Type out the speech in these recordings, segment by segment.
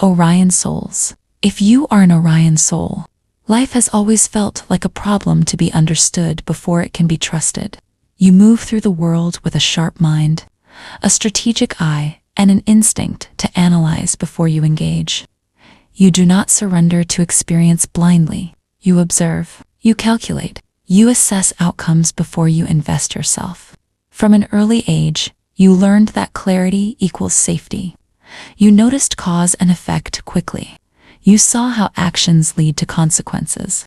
Orion Souls. If you are an Orion Soul, life has always felt like a problem to be understood before it can be trusted. You move through the world with a sharp mind, a strategic eye, and an instinct to analyze before you engage. You do not surrender to experience blindly. You observe, you calculate, you assess outcomes before you invest yourself. From an early age, you learned that clarity equals safety. You noticed cause and effect quickly. You saw how actions lead to consequences.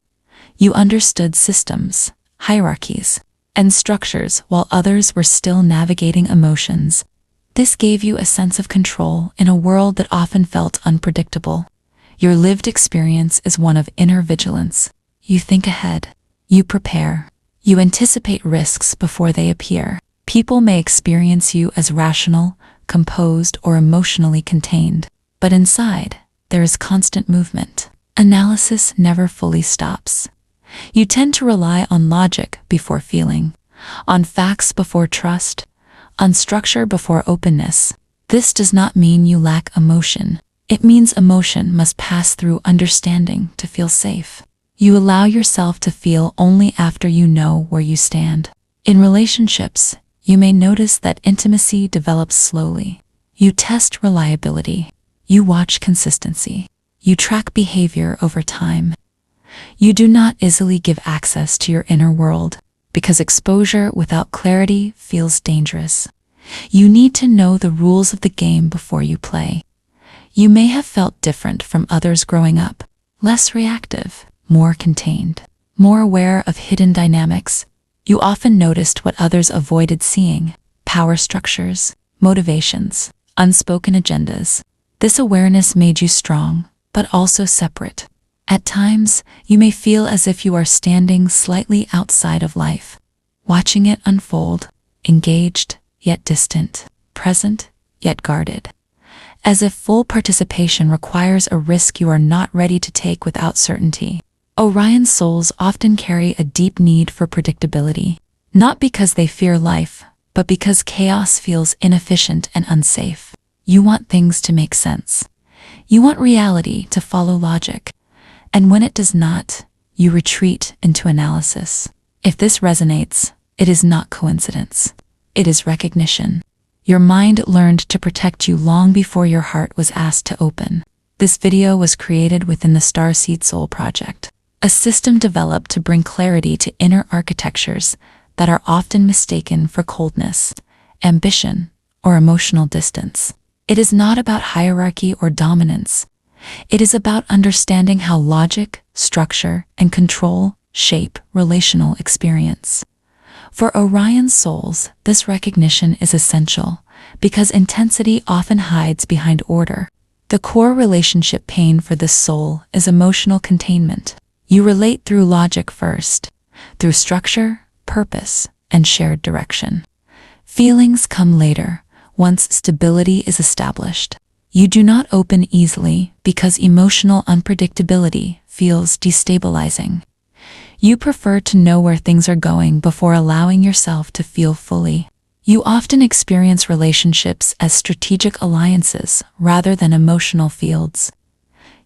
You understood systems, hierarchies, and structures while others were still navigating emotions. This gave you a sense of control in a world that often felt unpredictable. Your lived experience is one of inner vigilance. You think ahead. You prepare. You anticipate risks before they appear. People may experience you as rational, composed, or emotionally contained, but inside, there is constant movement. Analysis never fully stops. You tend to rely on logic before feeling, on facts before trust, on structure before openness. This does not mean you lack emotion. It means emotion must pass through understanding to feel safe. You allow yourself to feel only after you know where you stand. In relationships, you may notice that intimacy develops slowly. You test reliability. You watch consistency. You track behavior over time. You do not easily give access to your inner world, because exposure without clarity feels dangerous. You need to know the rules of the game before you play. You may have felt different from others growing up, less reactive, more contained, more aware of hidden dynamics. You often noticed what others avoided seeing: power structures, motivations, unspoken agendas. This awareness made you strong, but also separate. At times, you may feel as if you are standing slightly outside of life, watching it unfold, engaged, yet distant, present, yet guarded. As if full participation requires a risk you are not ready to take without certainty. Orion Souls often carry a deep need for predictability, not because they fear life, but because chaos feels inefficient and unsafe. You want things to make sense. You want reality to follow logic. And when it does not, you retreat into analysis. If this resonates, it is not coincidence. It is recognition. Your mind learned to protect you long before your heart was asked to open. This video was created within the Starseed Soul Project, a system developed to bring clarity to inner architectures that are often mistaken for coldness, ambition, or emotional distance. It is not about hierarchy or dominance. It is about understanding how logic, structure, and control shape relational experience. For Orion Souls, this recognition is essential because intensity often hides behind order. The core relationship pain for this soul is emotional containment. You relate through logic first, through structure, purpose, and shared direction. Feelings come later, once stability is established. You do not open easily because emotional unpredictability feels destabilizing. You prefer to know where things are going before allowing yourself to feel fully. You often experience relationships as strategic alliances rather than emotional fields.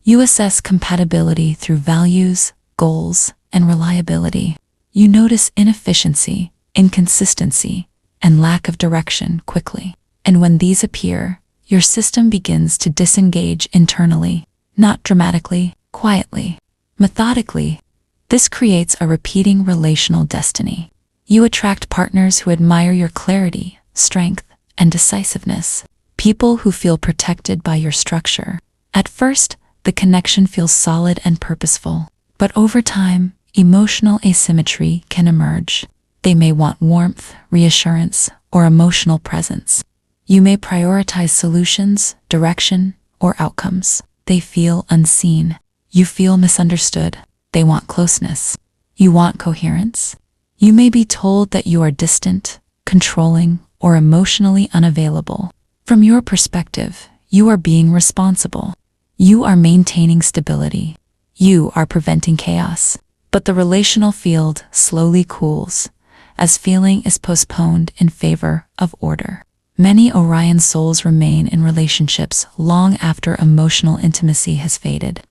You assess compatibility through values, goals, and reliability. You notice inefficiency, inconsistency, and lack of direction quickly. And when these appear, your system begins to disengage internally, not dramatically, quietly, methodically. This creates a repeating relational destiny. You attract partners who admire your clarity, strength, and decisiveness. People who feel protected by your structure. At first, the connection feels solid and purposeful, but over time, emotional asymmetry can emerge. They may want warmth, reassurance, or emotional presence. You may prioritize solutions, direction, or outcomes. They feel unseen. You feel misunderstood. They want closeness. You want coherence. You may be told that you are distant, controlling, or emotionally unavailable. From your perspective, you are being responsible. You are maintaining stability. You are preventing chaos. But the relational field slowly cools, as feeling is postponed in favor of order. Many Orion souls remain in relationships long after emotional intimacy has faded,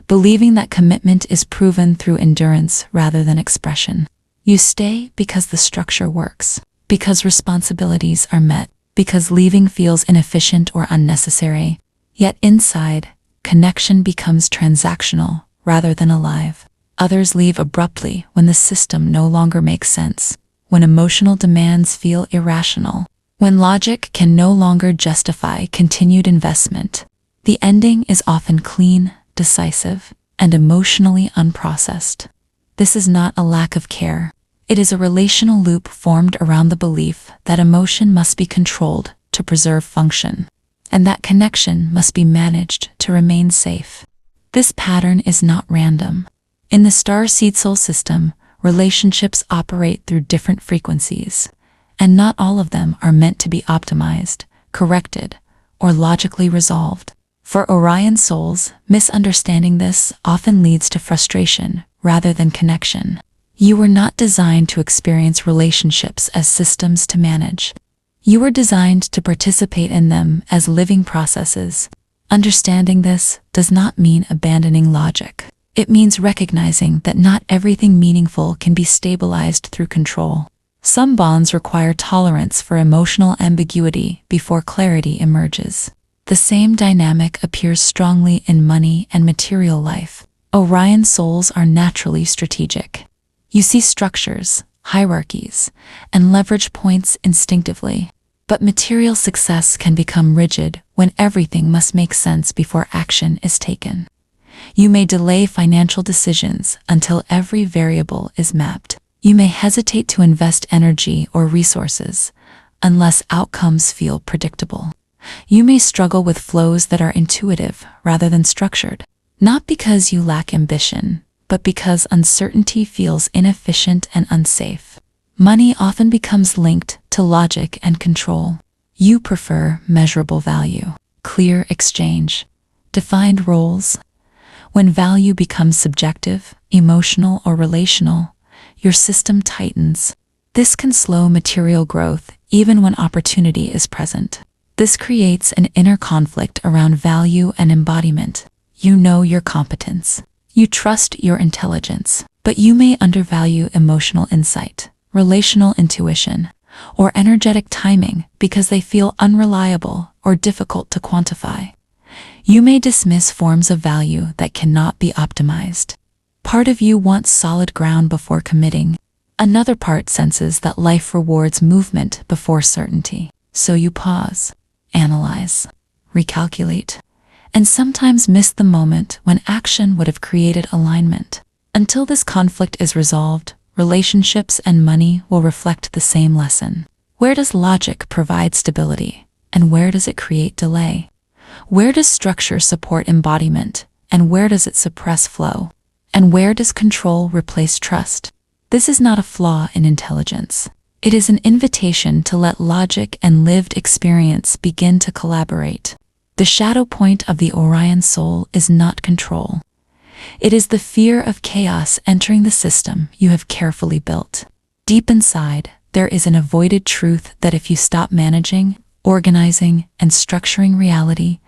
believing that commitment is proven through endurance rather than expression. You stay because the structure works, because responsibilities are met, because leaving feels inefficient or unnecessary. Yet inside, connection becomes transactional rather than alive. Others leave abruptly when the system no longer makes sense, when emotional demands feel irrational, when logic can no longer justify continued investment. The ending is often clean, decisive, and emotionally unprocessed. This is not a lack of care. It is a relational loop formed around the belief that emotion must be controlled to preserve function, and that connection must be managed to remain safe. This pattern is not random. In the Starseed soul system, relationships operate through different frequencies, and not all of them are meant to be optimized, corrected, or logically resolved. For Orion souls, misunderstanding this often leads to frustration rather than connection. You were not designed to experience relationships as systems to manage. You were designed to participate in them as living processes. Understanding this does not mean abandoning logic. It means recognizing that not everything meaningful can be stabilized through control. Some bonds require tolerance for emotional ambiguity before clarity emerges. The same dynamic appears strongly in money and material life. Orion souls are naturally strategic. You see structures, hierarchies, and leverage points instinctively. But material success can become rigid when everything must make sense before action is taken. You may delay financial decisions until every variable is mapped. You may hesitate to invest energy or resources unless outcomes feel predictable. You may struggle with flows that are intuitive rather than structured, not because you lack ambition, but because uncertainty feels inefficient and unsafe. Money often becomes linked to logic and control. You prefer measurable value, clear exchange, defined roles. When value becomes subjective, emotional, or relational, your system tightens. This can slow material growth even when opportunity is present. This creates an inner conflict around value and embodiment. You know your competence. You trust your intelligence, but you may undervalue emotional insight, relational intuition, or energetic timing because they feel unreliable or difficult to quantify. You may dismiss forms of value that cannot be optimized. Part of you wants solid ground before committing. Another part senses that life rewards movement before certainty. So you pause, analyze, recalculate, and sometimes miss the moment when action would have created alignment. Until this conflict is resolved, relationships and money will reflect the same lesson. Where does logic provide stability, and where does it create delay? Where does structure support embodiment, and where does it suppress flow? And where does control replace trust? This is not a flaw in intelligence. It is an invitation to let logic and lived experience begin to collaborate. The shadow point of the Orion soul is not control. It is the fear of chaos entering the system you have carefully built. Deep inside, there is an avoided truth that if you stop managing, organizing, and structuring reality,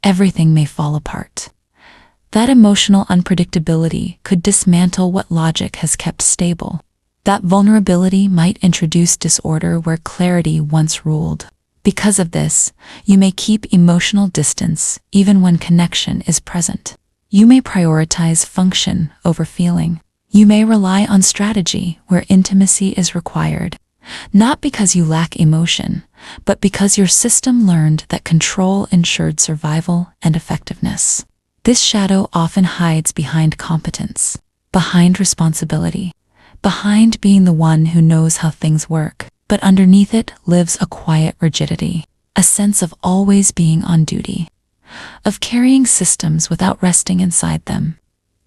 everything may fall apart. That emotional unpredictability could dismantle what logic has kept stable. That vulnerability might introduce disorder where clarity once ruled. Because of this, you may keep emotional distance even when connection is present. You may prioritize function over feeling. You may rely on strategy where intimacy is required, not because you lack emotion, but because your system learned that control ensured survival and effectiveness. This shadow often hides behind competence, behind responsibility, behind being the one who knows how things work. But underneath it lives a quiet rigidity, a sense of always being on duty, of carrying systems without resting inside them.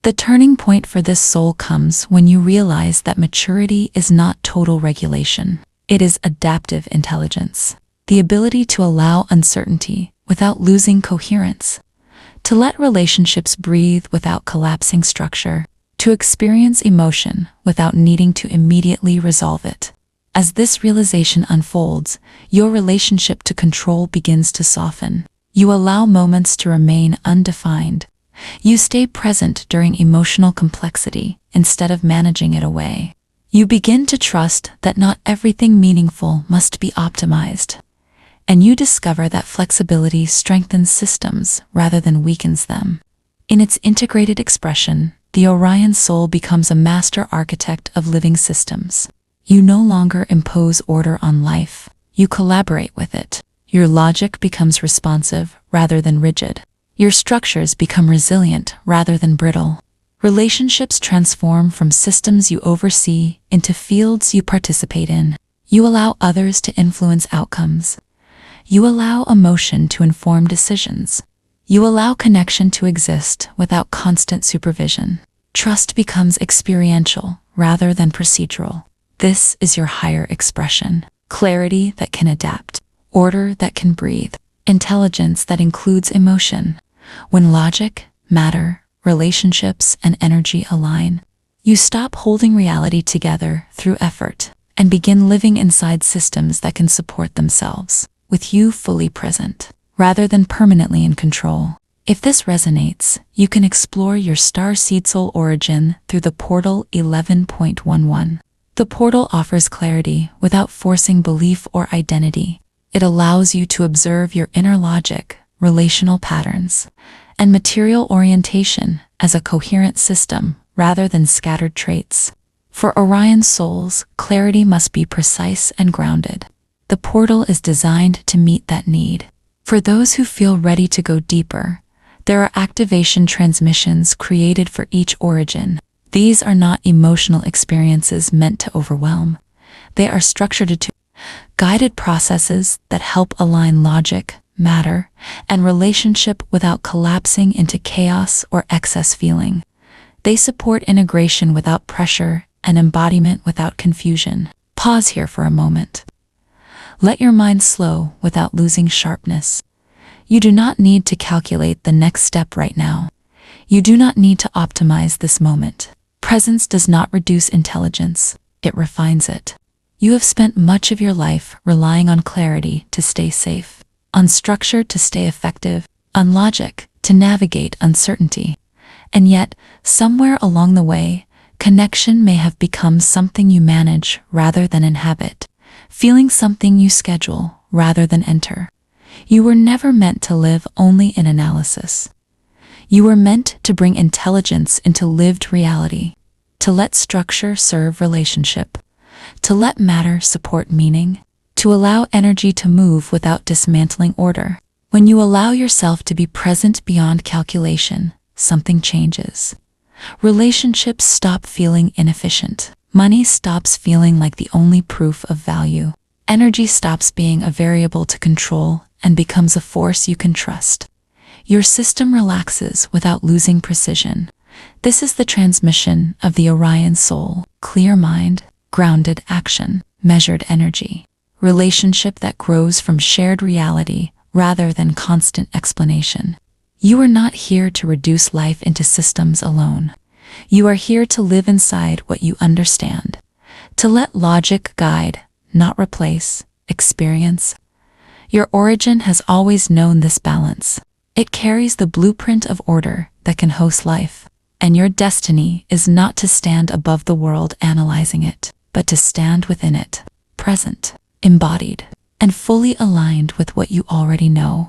The turning point for this soul comes when you realize that maturity is not total regulation. It is adaptive intelligence, the ability to allow uncertainty without losing coherence, to let relationships breathe without collapsing structure, to experience emotion without needing to immediately resolve it. As this realization unfolds, your relationship to control begins to soften. You allow moments to remain undefined. You stay present during emotional complexity instead of managing it away. You begin to trust that not everything meaningful must be optimized. And you discover that flexibility strengthens systems rather than weakens them. In its integrated expression, the Orion Soul becomes a master architect of living systems. You no longer impose order on life. You collaborate with it. Your logic becomes responsive rather than rigid. Your structures become resilient rather than brittle. Relationships transform from systems you oversee into fields you participate in. You allow others to influence outcomes. You allow emotion to inform decisions. You allow connection to exist without constant supervision. Trust becomes experiential rather than procedural. This is your higher expression. Clarity that can adapt. Order that can breathe. Intelligence that includes emotion. When logic, matter, relationships, and energy align, you stop holding reality together through effort and begin living inside systems that can support themselves, with you fully present, rather than permanently in control. If this resonates, you can explore your Starseed soul origin through the portal 11.11. The portal offers clarity without forcing belief or identity. It allows you to observe your inner logic, relational patterns, and material orientation as a coherent system rather than scattered traits. For Orion Souls, clarity must be precise and grounded. The portal is designed to meet that need. For those who feel ready to go deeper, there are activation transmissions created for each origin. These are not emotional experiences meant to overwhelm. They are structured to guided processes that help align logic, matter, and relationship without collapsing into chaos or excess feeling. They support integration without pressure and embodiment without confusion. Pause here for a moment. Let your mind slow without losing sharpness. You do not need to calculate the next step right now. You do not need to optimize this moment. Presence does not reduce intelligence, it refines it. You have spent much of your life relying on clarity to stay safe, on structure to stay effective, on logic to navigate uncertainty. And yet, somewhere along the way, connection may have become something you manage rather than inhabit, feeling something you schedule rather than enter. You were never meant to live only in analysis. You were meant to bring intelligence into lived reality, to let structure serve relationship, to let matter support meaning, to allow energy to move without dismantling order. When you allow yourself to be present beyond calculation, something changes. Relationships stop feeling inefficient. Money stops feeling like the only proof of value. Energy stops being a variable to control and becomes a force you can trust. Your system relaxes without losing precision. This is the transmission of the Orion Soul: clear mind, grounded action, measured energy. Relationship that grows from shared reality rather than constant explanation. You are not here to reduce life into systems alone. You are here to live inside what you understand, to let logic guide, not replace, experience. Your origin has always known this balance. It carries the blueprint of order that can host life. And your destiny is not to stand above the world analyzing it, but to stand within it, present, embodied, and fully aligned with what you already know.